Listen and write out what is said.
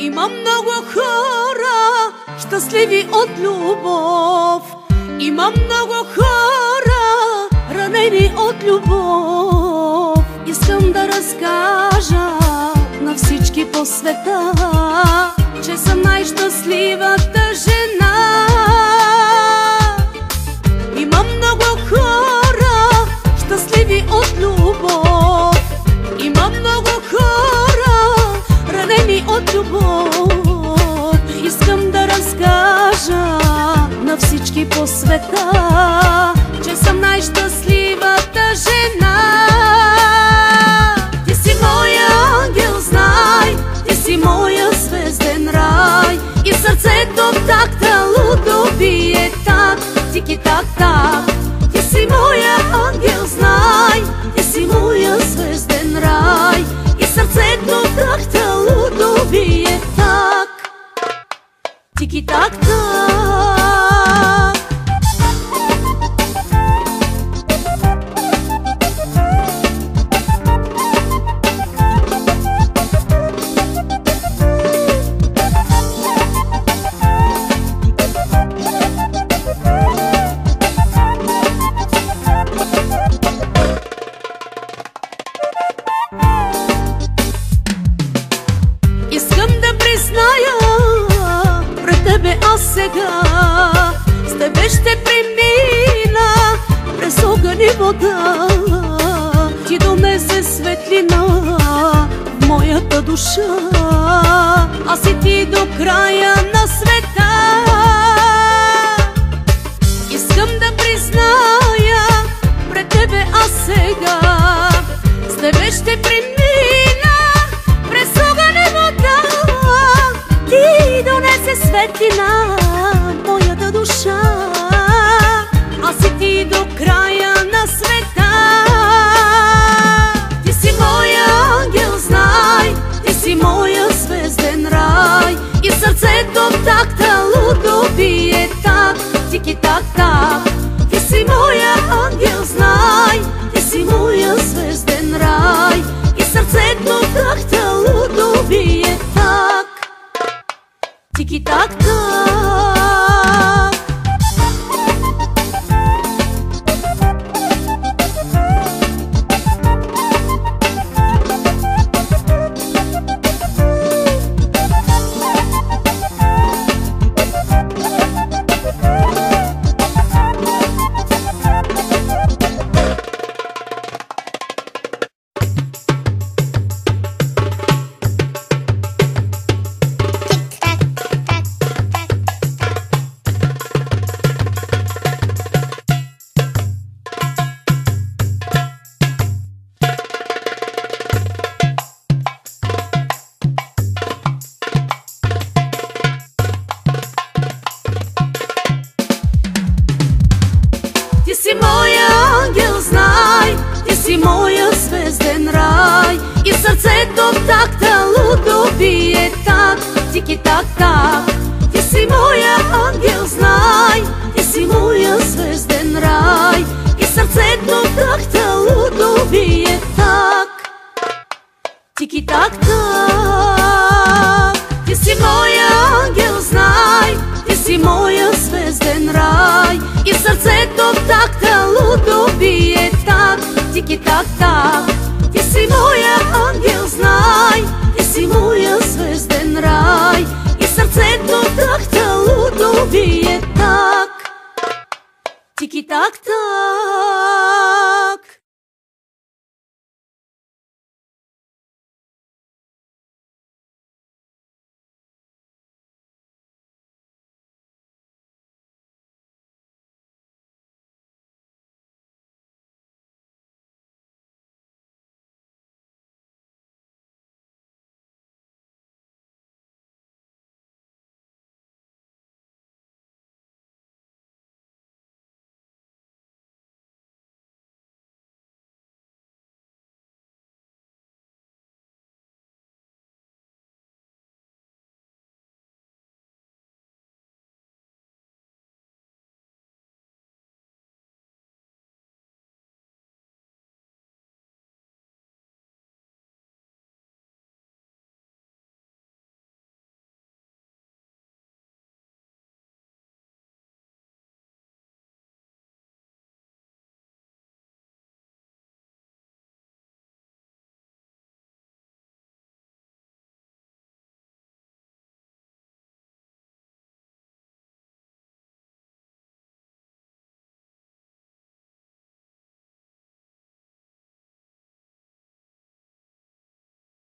Има много хора, щастливи от любов. Има много хора, ранени от любов. Искам да разкажа на всички по света, че съм най-щастливата жена. Има много хора, щастливи от любов. Има много хора, ранени от любов. Искам да разкажа на всички по света, че съм най-щастливата жена. Ти си моя ангел, знай, ти си моя звезден рай. И сърцето в такта лудо бие так, тики-так-так. Ти си моя ангел, знай, ти си моя звезден рай. И сърцето в такта лудо бие так, тики-так-так. Искам да призная пред тебе аз сега, с тебе ще премина през огън и вода. Ти донесе светлина в моята душа, аз и ти до края на света. Искам да призная пред тебе аз сега, с тебе ще премина през огън и вода. Ти донесе светлина в моята душа, аз и ти до края на света. Ти си моя ангел, знай, ти си моя звезден рай. И сърцето в такта лудо бие так, тики-так-так. Ти си моя ангел, знай, ти си моя звезден рай. И сърцето в такта лудо бие так, тики-так-так. Ти си моя ангел, знай, ти си моя звезден рай. И сърцето в такта лудо бие так, тики-так-так. Ти си моя ангел, знай, ти си моя звезден рай. И сърцето в такта лудо бие так, тики-так-так. Ти си моя ангел, знай, ти си моя звезден рай. И сърцето в такта лудо бие так, тики-так-так. Ти си моя ангел, знай,